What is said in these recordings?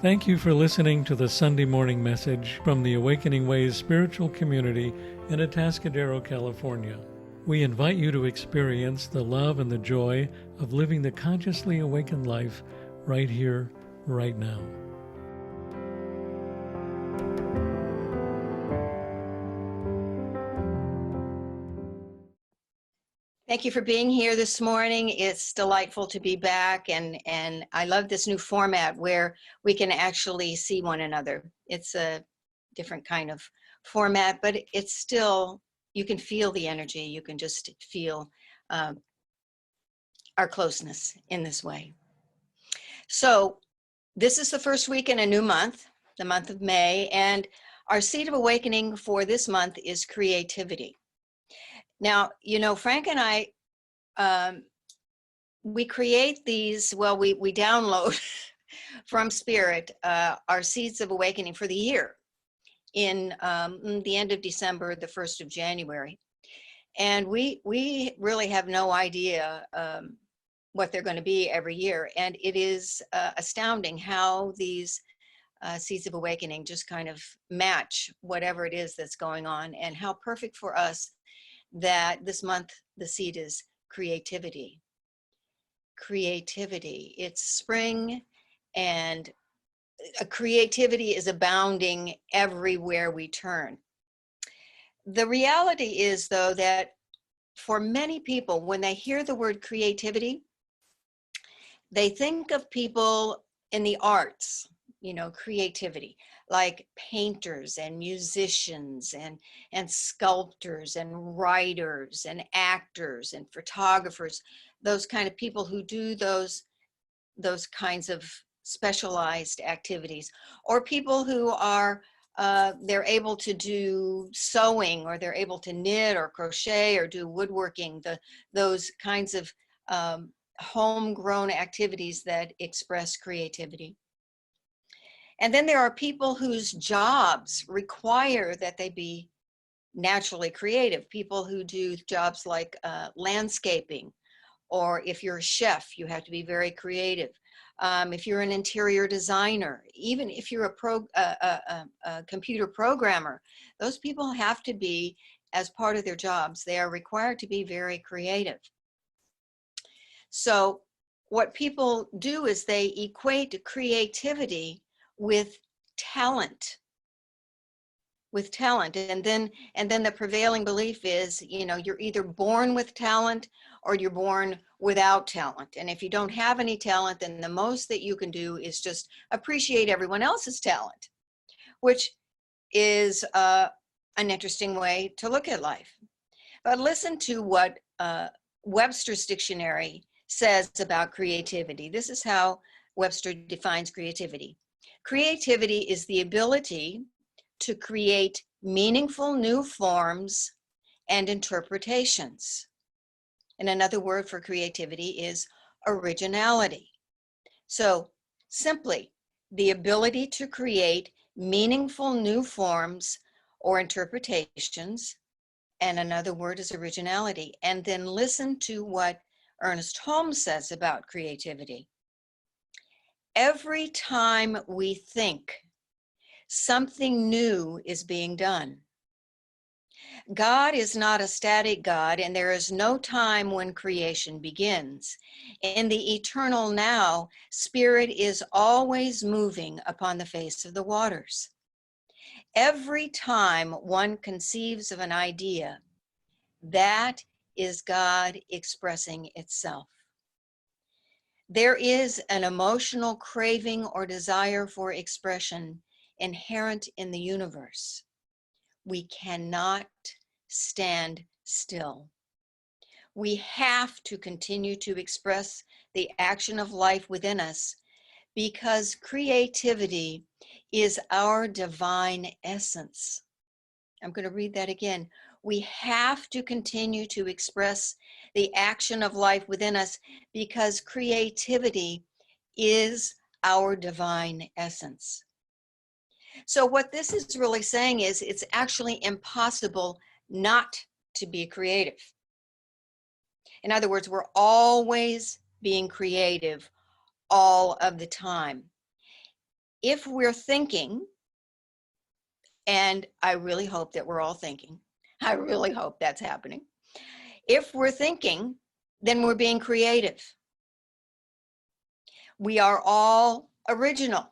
Thank you for listening to the Sunday morning message from the Awakening Ways spiritual community in Atascadero, California. We invite you to experience the love and the joy of living the consciously awakened life right here, right now. Thank you for being here this morning. It's delightful to be back, and I love this new format where we can actually see one another. It's a different kind of format, but it's still, you can feel the energy. You can just feel our closeness in this way. So this is the first week in a new month, the month of May, and our seed of awakening for this month is creativity. Now, Frank and I, we create these, we download from Spirit our seeds of awakening for the year in the end of December, the 1st of January. And we really have no idea what they're going to be every year. And it is astounding how these seeds of awakening just kind of match whatever it is that's going on, and how perfect for us that this month the seed is creativity. Creativity. It's spring, and creativity is abounding everywhere we turn. The reality is, though, that for many people, when they hear the word creativity, they think of people in the arts, creativity, like painters and musicians and sculptors and writers and actors and photographers, those kind of people who do those kinds of specialized activities, or people who are they're able to do sewing, or they're able to knit or crochet or do woodworking, those kinds of homegrown activities that express creativity. And then there are people whose jobs require that they be naturally creative, people who do jobs like landscaping, or if you're a chef, you have to be very creative. If you're an interior designer, even if you're a computer programmer, those people have to be, as part of their jobs, they are required to be very creative. So what people do is they equate creativity with talent. And then the prevailing belief is, you're either born with talent or you're born without talent. And if you don't have any talent, then the most that you can do is just appreciate everyone else's talent, which is an interesting way to look at life. But listen to what Webster's dictionary says about creativity. This is how Webster defines creativity. Creativity is the ability to create meaningful new forms and interpretations. And another word for creativity is originality. So simply, the ability to create meaningful new forms or interpretations, and another word is originality. And then listen to what Ernest Holmes says about creativity. Every time we think, something new is being done. God is not a static God, and there is no time when creation begins. In the eternal now, Spirit is always moving upon the face of the waters. Every time one conceives of an idea, that is God expressing itself. There is an emotional craving or desire for expression inherent in the universe. We cannot stand still. We have to continue to express the action of life within us, because creativity is our divine essence. I'm going to read that again. We have to continue to express the action of life within us, because creativity is our divine essence. So what this is really saying is, it's actually impossible not to be creative. In other words, we're always being creative all of the time. if we're thinking, and I really hope that we're all thinking, I really hope that's happening. If we're thinking, then we're being creative. We are all original.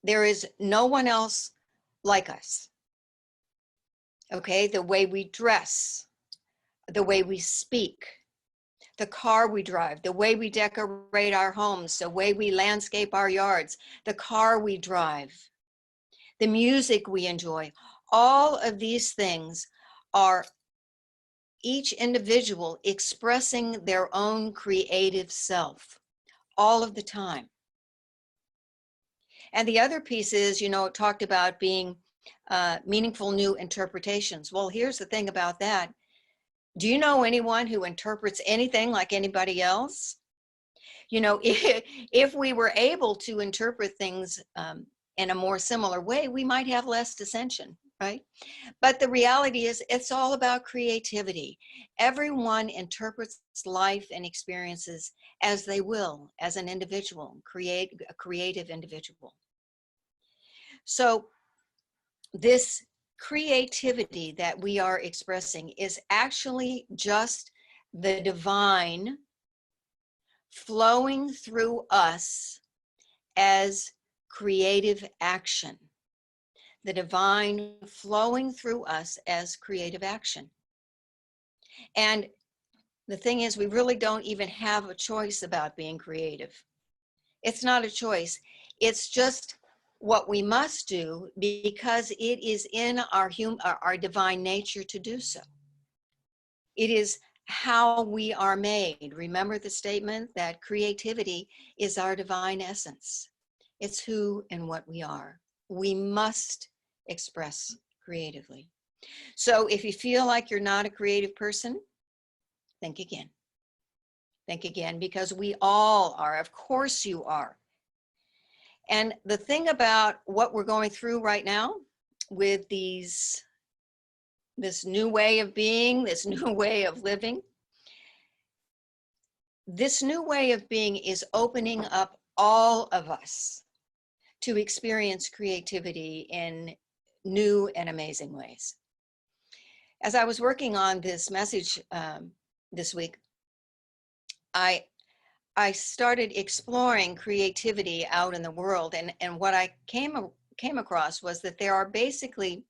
There is no one else like us. Okay, the way we dress, the way we speak, the car we drive, the way we decorate our homes, the way we landscape our yards, the car we drive, the music we enjoy. All of these things are each individual expressing their own creative self all of the time. And the other piece is, it talked about being meaningful new interpretations. Well, here's the thing about that. Do you know anyone who interprets anything like anybody else? If we were able to interpret things in a more similar way, we might have less dissension, right? But the reality is, it's all about creativity. Everyone interprets life and experiences as they will, as an individual, a creative individual. So this creativity that we are expressing is actually just the divine flowing through us as creative action. The divine flowing through us as creative action. And the thing is, we really don't even have a choice about being creative. It's not a choice. It's just what we must do because it is in our divine nature to do so. It is how we are made. Remember the statement that creativity is our divine essence. It's who and what we are. We must express creatively. So if you feel like you're not a creative person, think again. Think again, because we all are. Of course you are. And the thing about what we're going through right now with this new way of being, this new way of living, this new way of being is opening up all of us to experience creativity in new and amazing ways. As I was working on this message this week, I started exploring creativity out in the world, and what I came across was that there are basically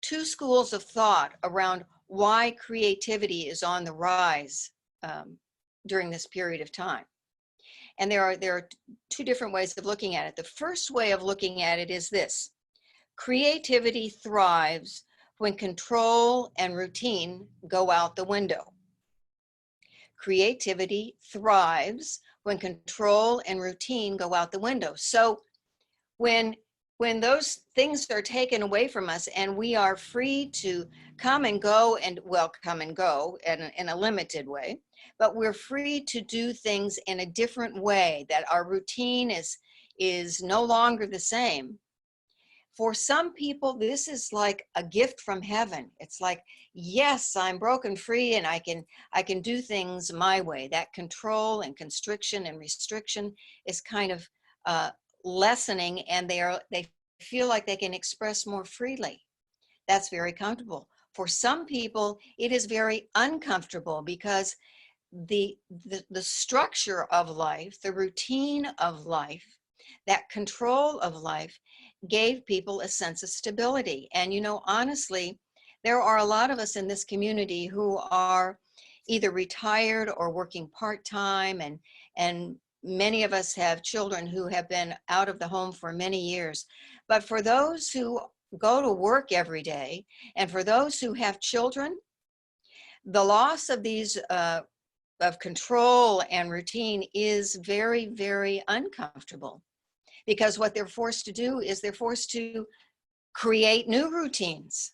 two schools of thought around why creativity is on the rise during this period of time. And there are two different ways of looking at it. The first way of looking at it is this: creativity thrives when control and routine go out the window. Creativity thrives when control and routine go out the window. So when those things are taken away from us and we are free to come and go in a limited way, but we're free to do things in a different way, that our routine is no longer the same. For some people, this is like a gift from heaven. It's like, yes, I'm broken free and I can do things my way. That control and constriction and restriction is kind of lessening, and they feel like they can express more freely. That's very comfortable. For some people, it is very uncomfortable because the structure of life, the routine of life, that control of life gave people a sense of stability. And honestly, there are a lot of us in this community who are either retired or working part-time, and many of us have children who have been out of the home for many years. But for those who go to work every day, and for those who have children, the loss of these of control and routine is very, very uncomfortable, because what they're forced to do is they're forced to create new routines,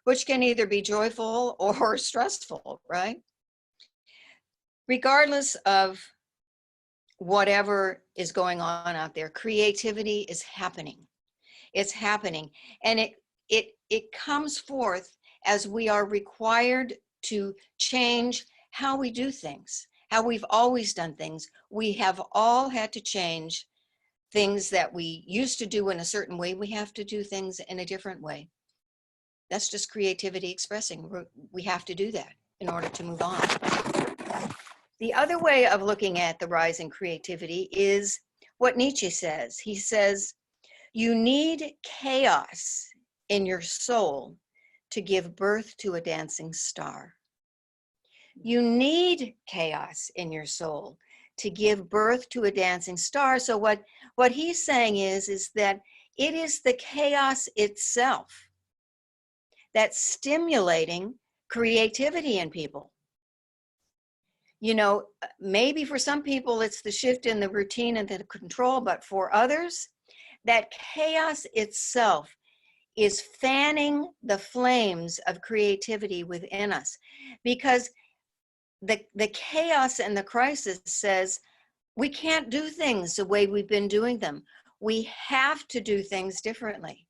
which can either be joyful or stressful, right? Regardless of whatever is going on out there, creativity is happening. It's happening, and it comes forth as we are required to change how we do things, how we've always done things. We have all had to change things that we used to do in a certain way, we have to do things in a different way. That's just creativity expressing. We have to do that in order to move on. The other way of looking at the rise in creativity is what Nietzsche says. He says, you need chaos in your soul to give birth to a dancing star. You need chaos in your soul to give birth to a dancing star. So what he's saying is that it is the chaos itself that's stimulating creativity in people. You know, maybe for some people it's the shift in the routine and the control, but for others, that chaos itself is fanning the flames of creativity within us, because the chaos and the crisis says we can't do things the way we've been doing them. We have to do things differently.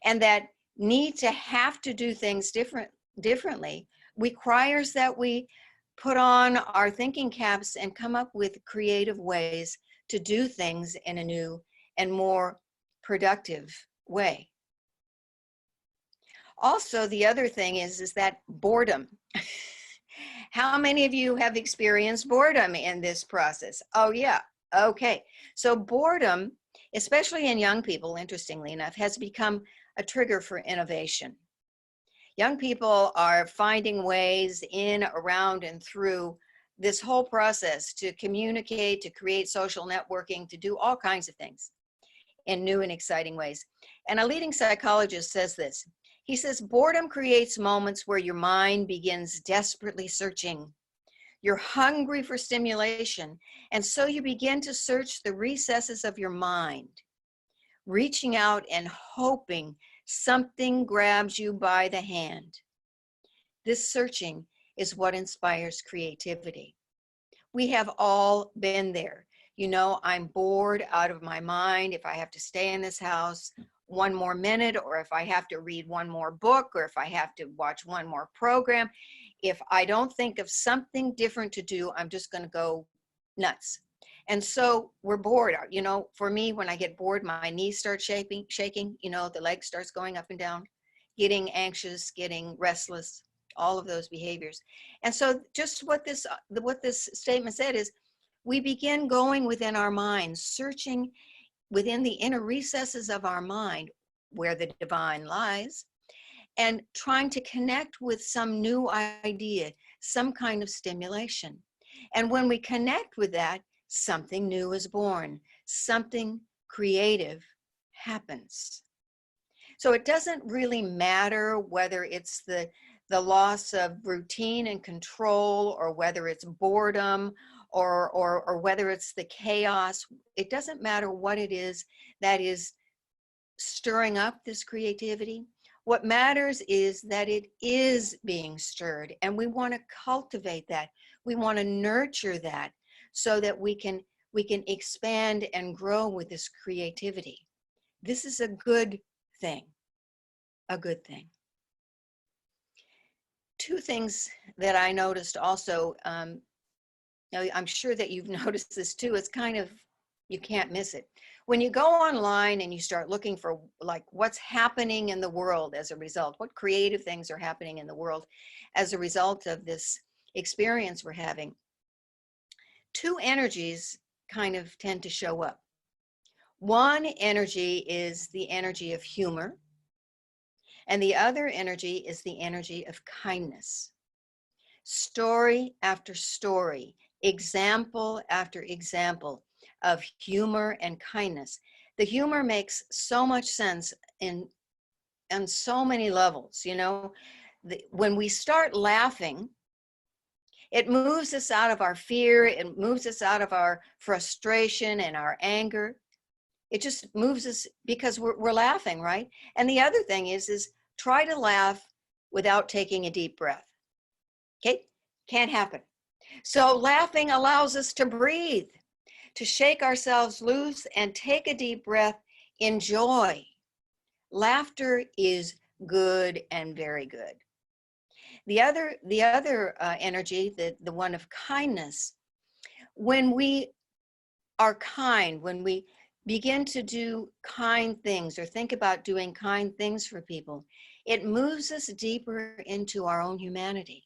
And that need to have to do things differently requires that we put on our thinking caps and come up with creative ways to do things in a new and more productive way. Also, the other thing is that boredom. How many of you have experienced boredom in this process? Oh yeah, okay. So boredom, especially in young people, interestingly enough, has become a trigger for innovation. Young people are finding ways in, around, and through this whole process to communicate, to create social networking, to do all kinds of things in new and exciting ways. And a leading psychologist says this. He says, boredom creates moments where your mind begins desperately searching. You're hungry for stimulation, and so you begin to search the recesses of your mind, reaching out and hoping something grabs you by the hand. This searching is what inspires creativity. We have all been there. You know, I'm bored out of my mind if I have to stay in this house one more minute, or if I have to read one more book, or if I have to watch one more program. If I don't think of something different to do, I'm just going to go nuts. And so we're bored. You know, for me, when I get bored, my knees start shaking, you know, the leg starts going up and down, getting anxious, getting restless, all of those behaviors. And so just what this statement said is, we begin going within our minds, searching within the inner recesses of our mind where the divine lies, and trying to connect with some new idea, some kind of stimulation. And when we connect with that, something new is born, something creative happens. So it doesn't really matter whether it's the loss of routine and control, or whether it's boredom, or whether it's the chaos. It doesn't matter what it is that is stirring up this creativity. What matters is that it is being stirred, and we want to cultivate that. We want to nurture that so that we can expand and grow with this creativity. This is a good thing, a good thing. Two things that I noticed also, now, I'm sure that you've noticed this too. It's kind of, you can't miss it. When you go online and you start looking for like what's happening in the world as a result, what creative things are happening in the world as a result of this experience we're having, two energies kind of tend to show up. One energy is the energy of humor, and the other energy is the energy of kindness. Story after story, example after example of humor and kindness. The humor makes so much sense on so many levels. You know, when we start laughing, it moves us out of our fear, it moves us out of our frustration and our anger. It just moves us because we're laughing, right? And the other thing is try to laugh without taking a deep breath. Okay, can't happen. So laughing allows us to breathe, to shake ourselves loose and take a deep breath in joy. Laughter is good and very good. The other energy, the one of kindness, when we are kind, when we begin to do kind things or think about doing kind things for people, it moves us deeper into our own humanity.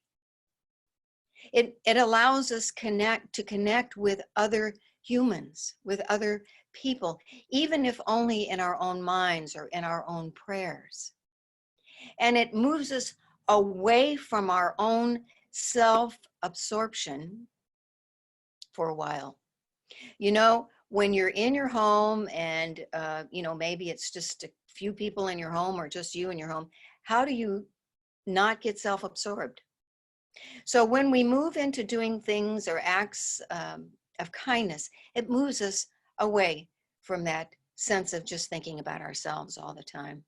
It allows us to connect with other humans, with other people, even if only in our own minds or in our own prayers. And it moves us away from our own self-absorption for a while. You know, when you're in your home and, maybe it's just a few people in your home or just you in your home, how do you not get self-absorbed? So when we move into doing things or acts of kindness, it moves us away from that sense of just thinking about ourselves all the time.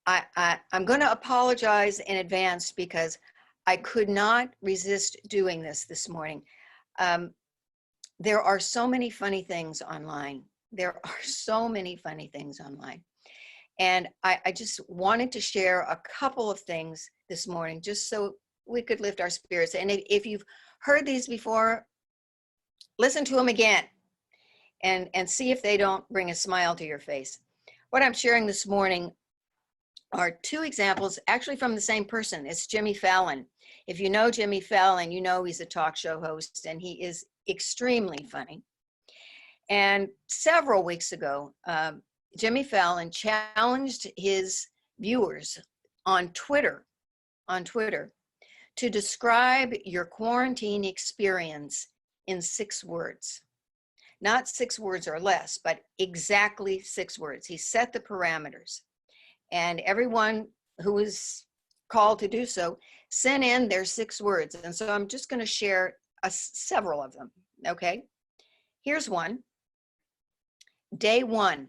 I'm going to apologize in advance because I could not resist doing this morning. There are so many funny things online. There are so many funny things online. And I just wanted to share a couple of things this morning, just so we could lift our spirits. And if you've heard these before, listen to them again and see if they don't bring a smile to your face. What I'm sharing this morning are two examples, actually from the same person. It's Jimmy Fallon. If you know Jimmy Fallon, you know he's a talk show host, and he is extremely funny. And several weeks ago, Jimmy Fallon challenged his viewers on Twitter to describe your quarantine experience in 6 words. Not 6 words or less, but exactly 6 words. He set the parameters. And everyone who was called to do so sent in their 6 words. And so I'm just going to share several of them, okay? Here's one. Day 1.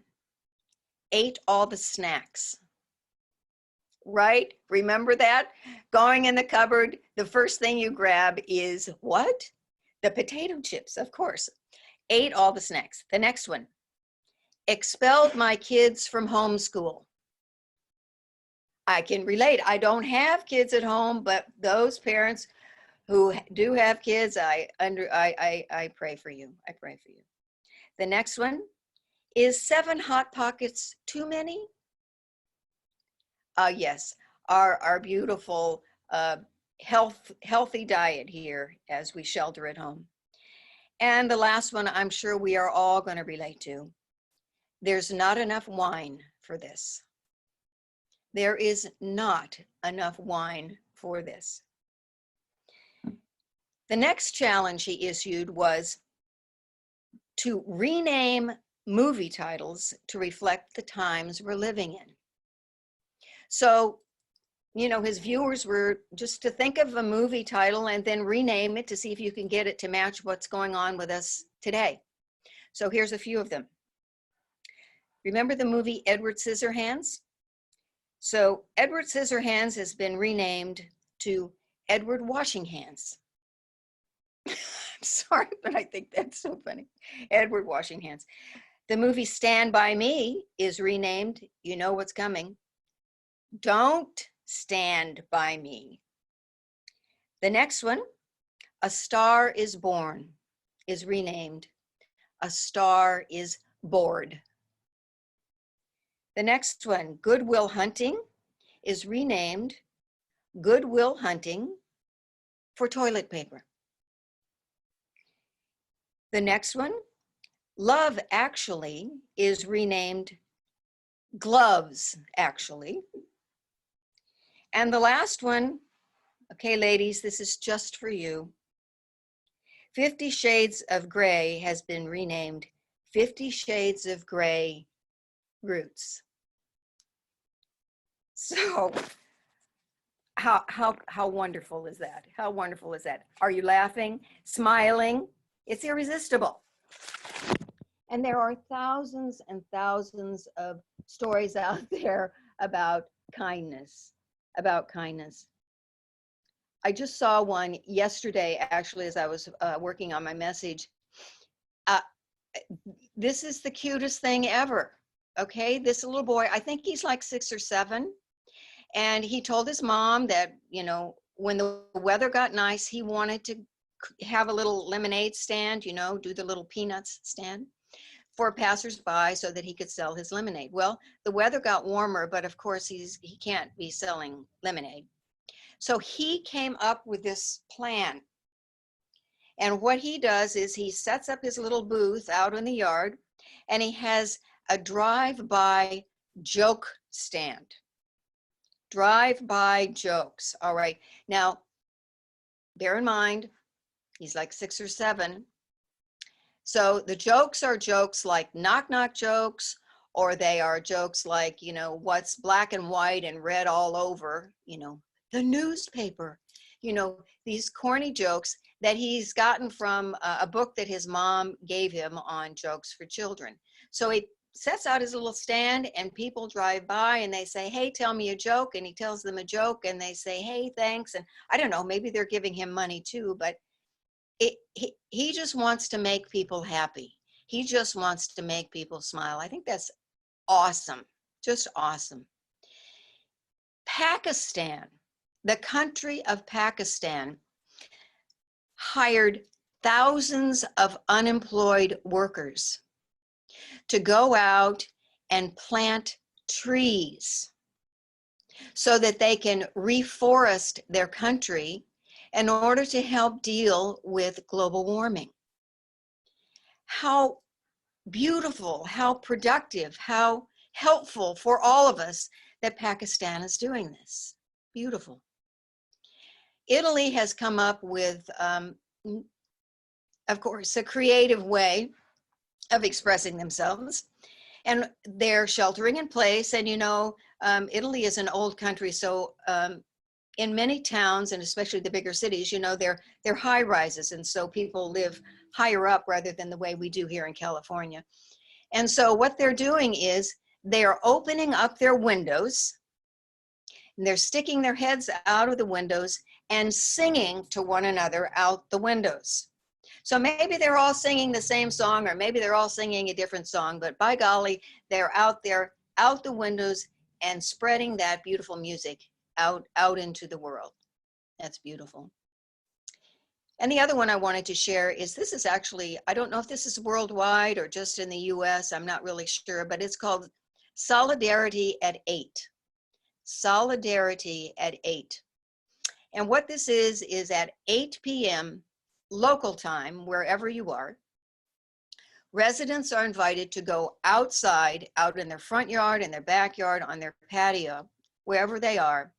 Ate all the snacks. Right? Remember that? Going in the cupboard, the first thing you grab is what? The potato chips, of course. Ate all the snacks. The next one. Expelled my kids from homeschool. I can relate. I don't have kids at home, but those parents who do have kids, I pray for you. I pray for you. The next one. Is 7 Hot Pockets too many? Yes, our beautiful healthy diet here as we shelter at home. And the last one I'm sure we are all going to relate to. There's not enough wine for this. There is not enough wine for this. The next challenge he issued was to rename movie titles to reflect the times we're living in. So, his viewers were just to think of a movie title and then rename it to see if you can get it to match what's going on with us today. So here's a few of them. Remember the movie Edward Scissorhands? So Edward Scissorhands has been renamed to Edward Washing Hands. I'm sorry, but I think that's so funny. Edward Washing Hands. The movie Stand By Me is renamed, you know what's coming, Don't Stand By Me. The next one, A Star Is Born, is renamed A Star Is Bored. The next one, Good Will Hunting, is renamed Good Will Hunting for toilet paper. The next one, Love Actually, is renamed Gloves Actually. And the last one, okay, ladies, this is just for you. 50 Shades of Grey has been renamed 50 Shades of Grey Roots. So how wonderful is that? How wonderful is that? Are you laughing, smiling? It's irresistible. And there are thousands and thousands of stories out there about kindness, I just saw one yesterday, actually, as I was working on my message. This is the cutest thing ever, okay? This little boy, I think he's like 6 or 7, and he told his mom that, when the weather got nice, he wanted to have a little lemonade stand, do the little peanuts stand for passersby so that he could sell his lemonade. Well, the weather got warmer, but of course he can't be selling lemonade. So he came up with this plan. And what he does is he sets up his little booth out in the yard, and he has a drive-by joke stand. Drive-by jokes. All right. Now, bear in mind, he's like 6 or 7. So the jokes are jokes like knock-knock jokes, or they are jokes like, what's black and white and red all over, the newspaper, these corny jokes that he's gotten from a book that his mom gave him on jokes for children. So he sets out his little stand, and people drive by and they say, hey, tell me a joke. And he tells them a joke, and they say, hey, thanks. And I don't know, maybe they're giving him money too, but he just wants to make people happy. He just wants to make people smile. I think that's awesome, just awesome. Pakistan, the country of Pakistan, hired thousands of unemployed workers to go out and plant trees so that they can reforest their country in order to help deal with global warming. How beautiful, how productive, how helpful for all of us that Pakistan is doing this. Beautiful. Italy has come up with, of course, a creative way of expressing themselves, and they're sheltering in place. And Italy is an old country, so in many towns, and especially the bigger cities, they're high rises, and so people live higher up rather than the way we do here in California. And so what they're doing is they are opening up their windows, and they're sticking their heads out of the windows and singing to one another out the windows. So maybe they're all singing the same song, or maybe they're all singing a different song, but by golly, they're out there, out the windows, and spreading that beautiful music out into the world. That's beautiful. And the other one I wanted to share is, this is actually, I don't know if this is worldwide or just in the US, I'm not really sure, but it's called Solidarity at 8. Solidarity at 8. And what this is at 8 p.m. local time, wherever you are, residents are invited to go outside, out in their front yard, in their backyard, on their patio, wherever they are,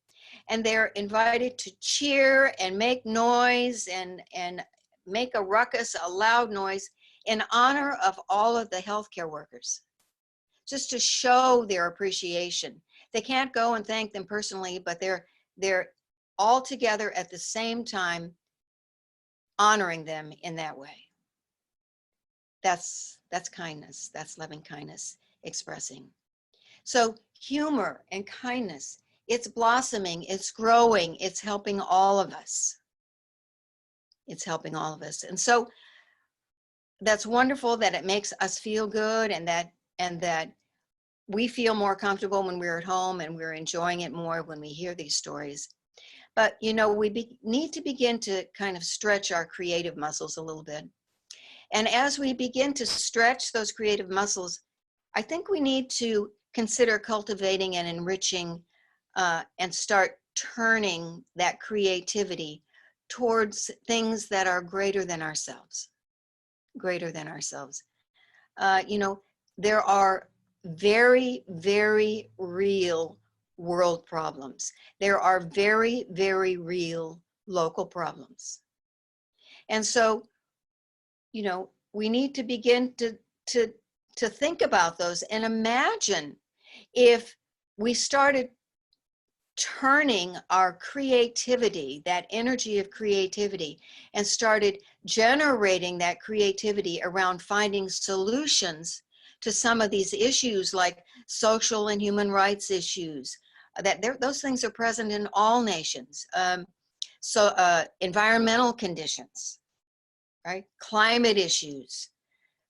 and they're invited to cheer and make noise and make a ruckus, a loud noise, in honor of all of the healthcare workers, just to show their appreciation. They can't go and thank them personally, but they're all together at the same time honoring them in that way. That's kindness. That's loving kindness expressing. So humor and kindness, it's blossoming, it's growing, it's helping all of us. It's helping all of us. And so that's wonderful that it makes us feel good, and that we feel more comfortable when we're at home, and we're enjoying it more when we hear these stories. But we need to begin to kind of stretch our creative muscles a little bit. And as we begin to stretch those creative muscles, I think we need to consider cultivating and enriching and start turning that creativity towards things that are greater than ourselves. Greater than ourselves. There are very, very real world problems. There are very, very real local problems. And so, we need to begin to think about those and imagine if we started turning our creativity, that energy of creativity, and started generating that creativity around finding solutions to some of these issues, like social and human rights issues, those things are present in all nations. Environmental conditions, right? Climate issues,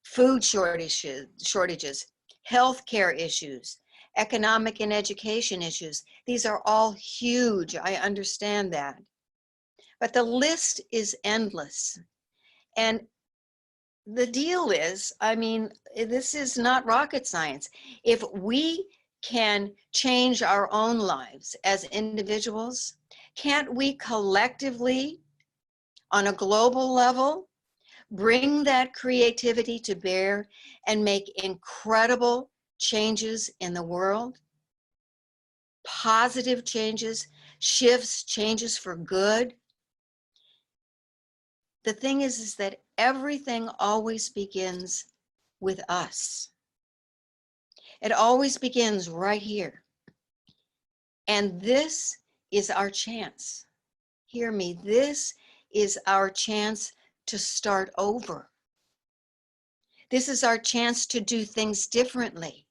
food shortages, healthcare issues, economic and education issues. These are all huge. I understand that. but the list is endless. And the deal is, I mean, this is not rocket science. If we can change our own lives as individuals, can't we collectively, on a global level, bring that creativity to bear and make incredible changes in the world? Positive changes, shifts, changes for good. The thing is that everything always begins with us. It always begins right here. And this is our chance. Hear me, this is our chance to start over. This is our chance to do things differently,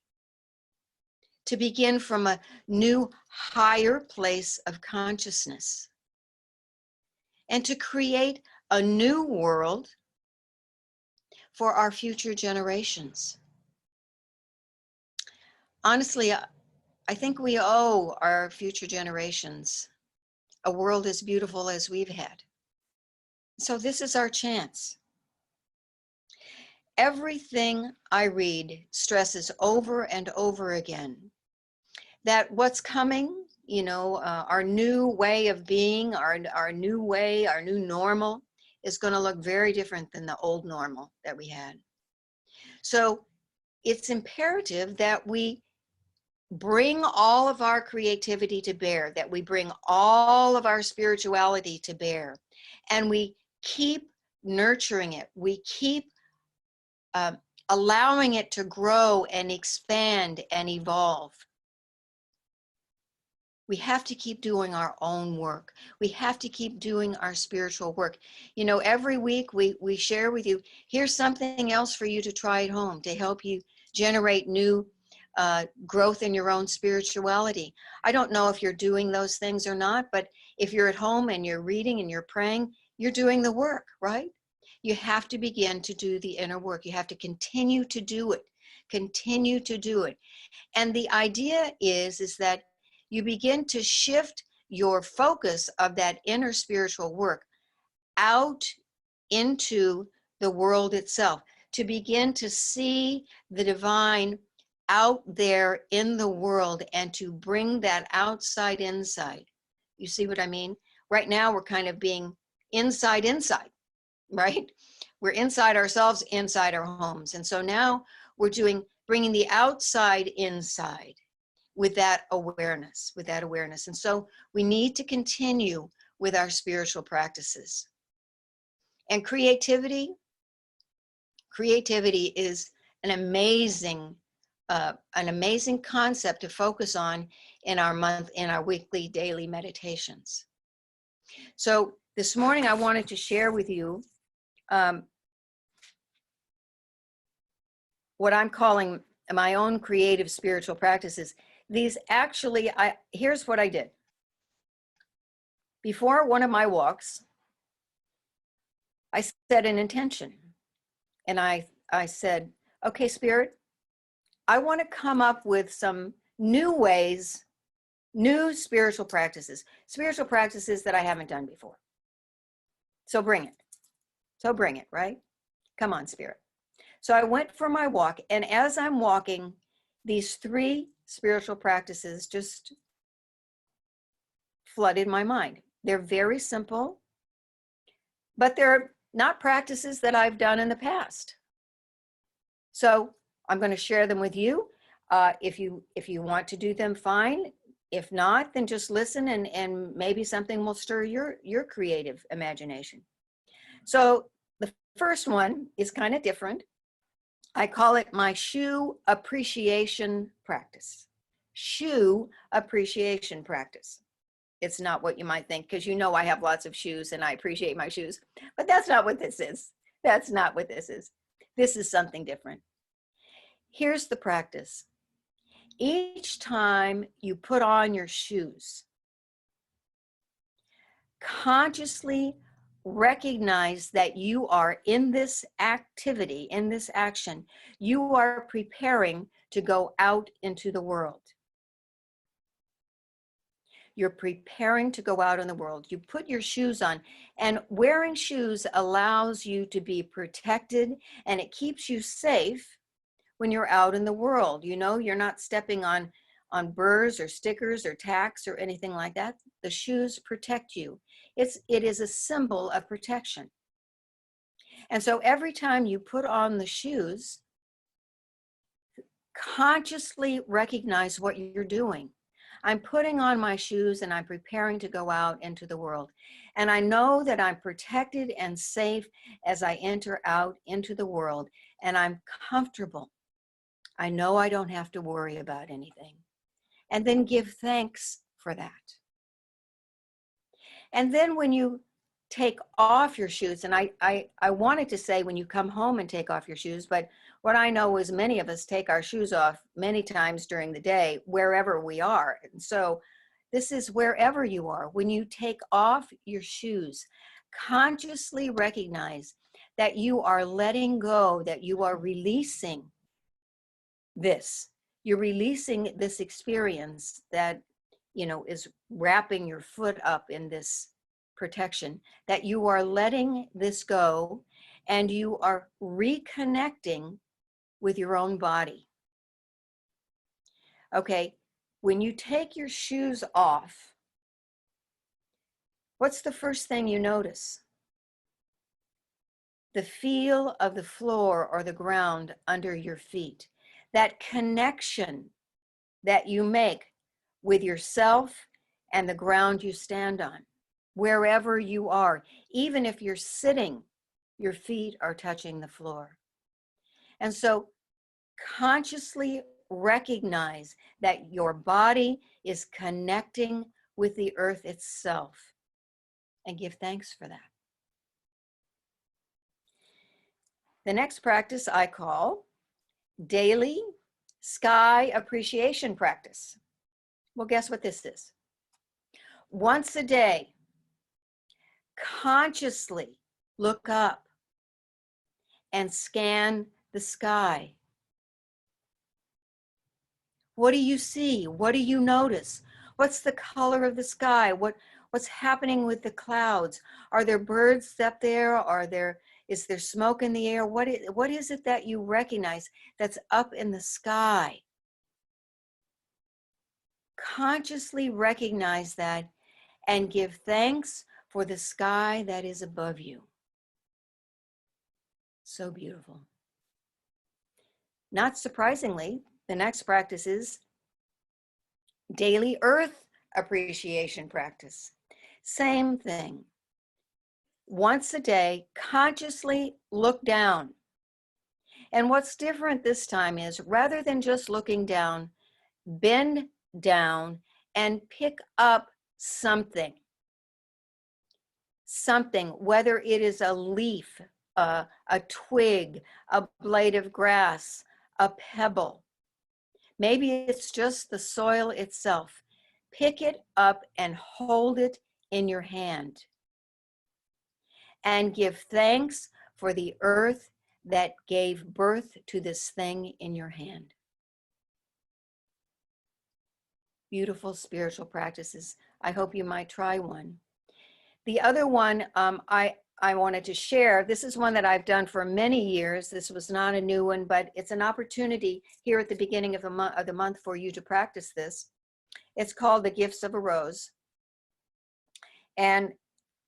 to begin from a new, higher place of consciousness, and to create a new world for our future generations. Honestly, I think we owe our future generations a world as beautiful as we've had. So this is our chance. Everything I read stresses over and over again that what's coming, our new way of being, our new way, our new normal is going to look very different than the old normal that we had. So it's imperative that we bring all of our creativity to bear, that we bring all of our spirituality to bear, and we keep nurturing it. We keep allowing it to grow and expand and evolve. We have to keep doing our own work. We have to keep doing our spiritual work. Every week we share with you, here's something else for you to try at home to help you generate new growth in your own spirituality. I don't know if you're doing those things or not, but if you're at home and you're reading and you're praying, you're doing the work, right? You have to begin to do the inner work. You have to continue to do it. Continue to do it. And the idea is that you begin to shift your focus of that inner spiritual work out into the world itself, to begin to see the divine out there in the world and to bring that outside inside. You see what I mean? Right now we're kind of being inside, right? We're inside ourselves, inside our homes. And so now we're bringing the outside inside with that awareness. And so we need to continue with our spiritual practices. And creativity is an amazing concept to focus on in our weekly, daily meditations. So this morning I wanted to share with you what I'm calling my own creative spiritual practices. These actually, here's what I did. Before one of my walks, I set an intention. And I said, okay, Spirit, I want to come up with some new ways, new spiritual practices that I haven't done before. So bring it, right? Come on, Spirit. So I went for my walk, and as I'm walking, these 3 spiritual practices just flooded my mind. They're very simple, but they're not practices that I've done in the past. So I'm going to share them with you. If you want to do them, fine. If not, then just listen and maybe something will stir your creative imagination. So the first one is kind of different. I call it my shoe appreciation practice. Shoe appreciation practice. It's not what you might think, because I have lots of shoes and I appreciate my shoes, but that's not what this is. That's not what this is. This is something different. Here's the practice. Each time you put on your shoes, consciously recognize that you are in this activity, in this action, you are preparing to go out into the world. You're preparing to go out in the world. You put your shoes on, and wearing shoes allows you to be protected, and it keeps you safe when you're out in the world. You know, you're not stepping on burrs or stickers or tacks or anything like that. The shoes protect you. It is a symbol of protection. And so every time you put on the shoes, consciously recognize what you're doing. I'm putting on my shoes and I'm preparing to go out into the world. And I know that I'm protected and safe as I enter out into the world, and I'm comfortable. I know I don't have to worry about anything. And then give thanks for that. And then when you take off your shoes, and I wanted to say when you come home and take off your shoes, but what I know is many of us take our shoes off many times during the day, wherever we are. And so this is wherever you are. When you take off your shoes, consciously recognize that you are letting go, that you are releasing this. You're releasing this experience that, you know, is wrapping your foot up in this protection, that you are letting this go and you are reconnecting with your own body. Okay, when you take your shoes off, what's the first thing you notice? The feel of the floor or the ground under your feet. That connection that you make with yourself and the ground you stand on, wherever you are. Even if you're sitting, your feet are touching the floor. And so consciously recognize that your body is connecting with the earth itself, and give thanks for that. The next practice I call daily sky appreciation practice. Well, guess what this is? Once a day, consciously look up and scan the sky. What do you see? What do you notice? What's the color of the sky? What's happening with the clouds? Are there birds up there? Is there smoke in the air? What is it that you recognize that's up in the sky? Consciously recognize that and give thanks for the sky that is above you. So beautiful. Not surprisingly, the next practice is daily earth appreciation practice. Same thing. Once a day, consciously look down. And what's different this time is, rather than just looking down, bend down and pick up something. Something, whether it is a leaf, a twig, a blade of grass, a pebble. Maybe it's just the soil itself. Pick it up and hold it in your hand. And give thanks for the earth that gave birth to this thing in your hand. Beautiful spiritual practices. I hope you might try one. The other one I wanted to share, this is one that I've done for many years. This was not a new one, but it's an opportunity here at the beginning of the month for you to practice this. It's called the Gifts of a Rose. And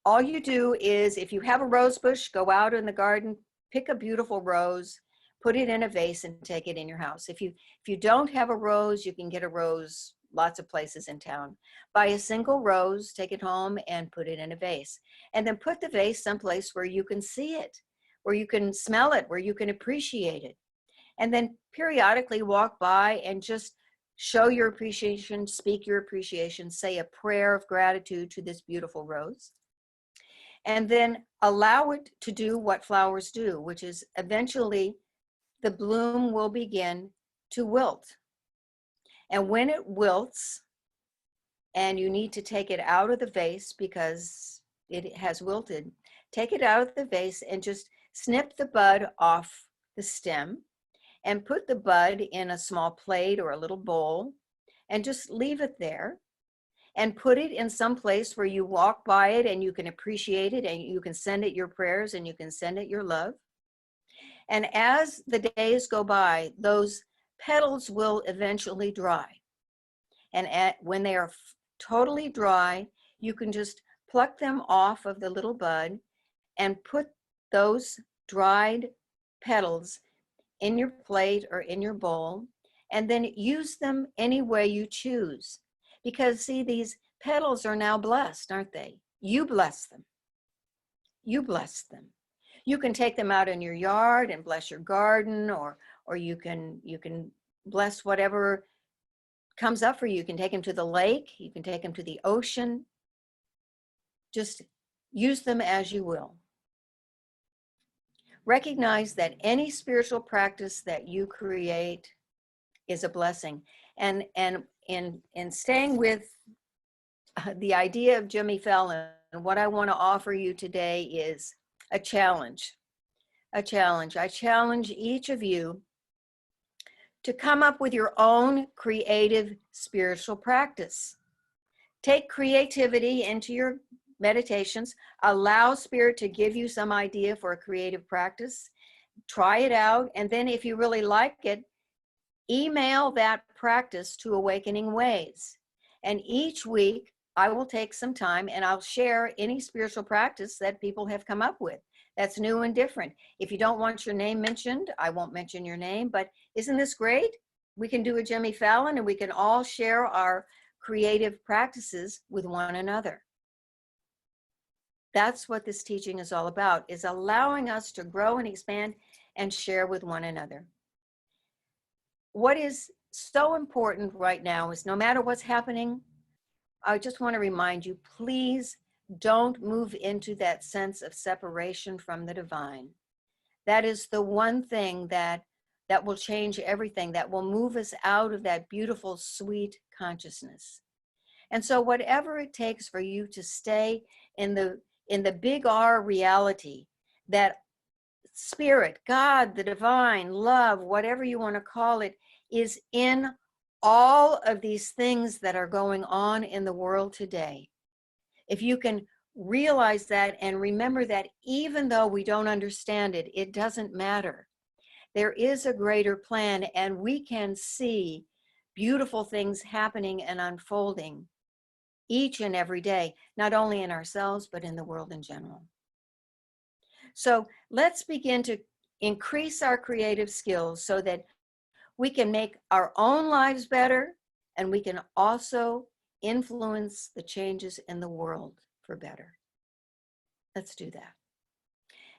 all you do is, if you have a rose bush, go out in the garden, pick a beautiful rose, put it in a vase and take it in your house. If you don't have a rose, you can get a rose lots of places in town. Buy a single rose, take it home and put it in a vase. And then put the vase someplace where you can see it, where you can smell it, where you can appreciate it. And then periodically walk by and just show your appreciation, speak your appreciation, say a prayer of gratitude to this beautiful rose. And then allow it to do what flowers do, which is eventually the bloom will begin to wilt. And when it wilts, and you need to take it out of the vase because it has wilted, take it out of the vase and just snip the bud off the stem and put the bud in a small plate or a little bowl and just leave it there. and put it in some place where you walk by it and you can appreciate it, and you can send it your prayers and you can send it your love. And as the days go by, those petals will eventually dry. And when they are totally dry, you can just pluck them off of the little bud and put those dried petals in your plate or in your bowl, and then use them any way you choose. Because see, these petals are now blessed, aren't they? You bless them. You bless them. You can take them out in your yard and bless your garden, or you can bless whatever comes up for you. You can take them to the lake, you can take them to the ocean. Just use them as you will. Recognize that any spiritual practice that you create is a blessing. And in staying with the idea of Jimmy Fallon, what I want to offer you today is a challenge. A challenge. I challenge each of you to come up with your own creative spiritual practice. Take creativity into your meditations. Allow Spirit to give you some idea for a creative practice. Try it out. And then if you really like it, email that practice to Awakening Ways. And each week, I will take some time and I'll share any spiritual practice that people have come up with that's new and different. If you don't want your name mentioned, I won't mention your name, but isn't this great? We can do a Jimmy Fallon and we can all share our creative practices with one another. That's what this teaching is all about, is allowing us to grow and expand and share with one another. What is so important right now is no matter what's happening, I just want to remind you, please don't move into that sense of separation from the divine. That is the one thing that will change everything, that will move us out of that beautiful, sweet consciousness. And so whatever it takes for you to stay in the big R reality, that Spirit, God, the divine, love, whatever you want to call it, is in all of these things that are going on in the world today. If you can realize that and remember that even though we don't understand it, it doesn't matter. There is a greater plan, and we can see beautiful things happening and unfolding each and every day, not only in ourselves, but in the world in general. So let's begin to increase our creative skills so that we can make our own lives better, and we can also influence the changes in the world for better. Let's do that.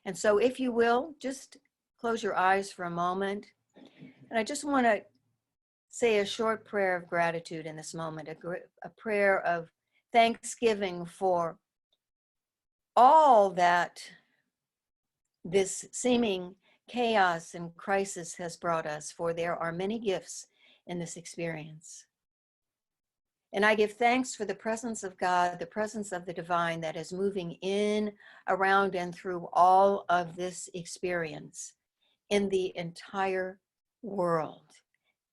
And so if you will, just close your eyes for a moment. And I just want to say a short prayer of gratitude in this moment, a prayer of thanksgiving for all that this seeming chaos and crisis has brought us, for there are many gifts in this experience. And I give thanks for the presence of God, the presence of the divine that is moving in, around, and through all of this experience in the entire world,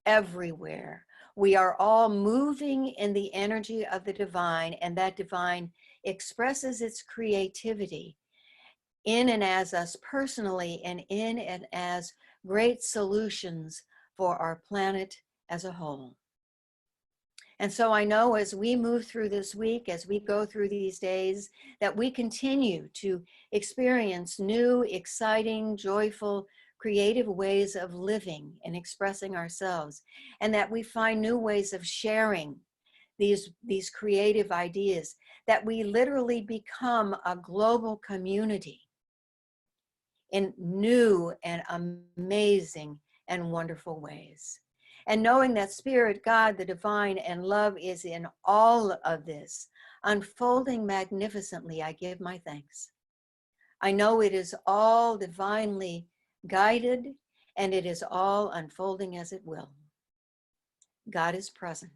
everywhere. We are all moving in the energy of the divine, and that divine expresses its creativity in and as us personally, and in and as great solutions for our planet as a whole. And so I know as we move through this week, as we go through these days, that we continue to experience new, exciting, joyful, creative ways of living and expressing ourselves, and that we find new ways of sharing these creative ideas, that we literally become a global community in new and amazing and wonderful ways. And knowing that Spirit, God, the divine, and love is in all of this, unfolding magnificently, I give my thanks. I know it is all divinely guided, and it is all unfolding as it will. God is present,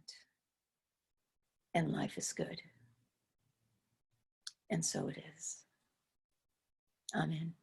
and life is good. And so it is. Amen.